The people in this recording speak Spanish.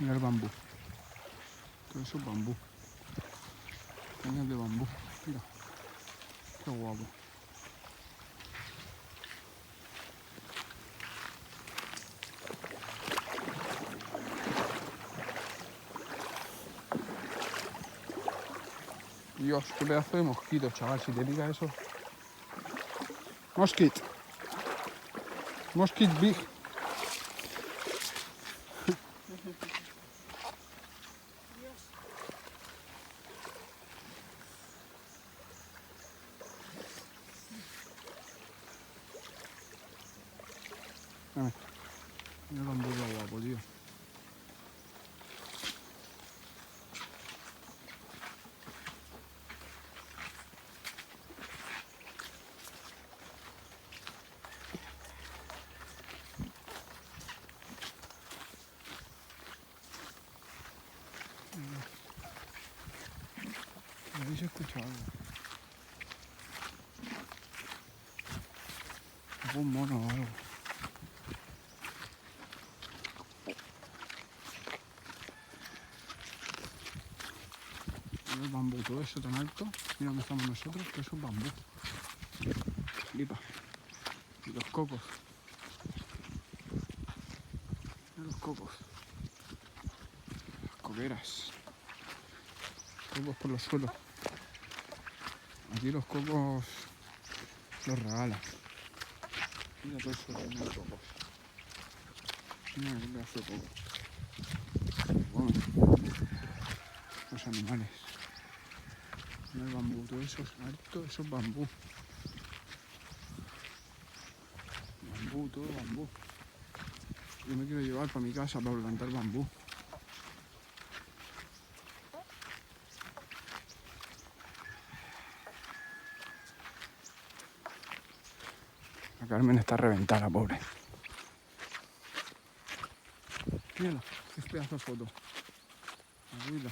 Mira el bambú. Todo eso es bambú. Cañas de bambú. Mira. Qué guapo. Dios, qué pedazo de mosquito, chaval. Si te pica eso. Mosquit. Mosquit big. Mira el bambú qué guapo, tío. Ahí se escucha algo. Un mono o algo. Mira el bambú, todo eso tan alto. Mira dónde estamos nosotros, que eso es bambú. Flipa. Y los cocos. Mira los cocos. Las coqueras. Cocos por los suelos. Aquí los cocos los regalan. Mira todo eso lleno de cocos. Mira qué pedazo de coco. Bueno, los animales. Mira el bambú, todo eso es alto, eso es bambú. Bambú, todo bambú. Yo me quiero llevar para mi casa para plantar bambú. La Carmen está reventada, pobre. Mírala, qué pedazo de foto. Mírala.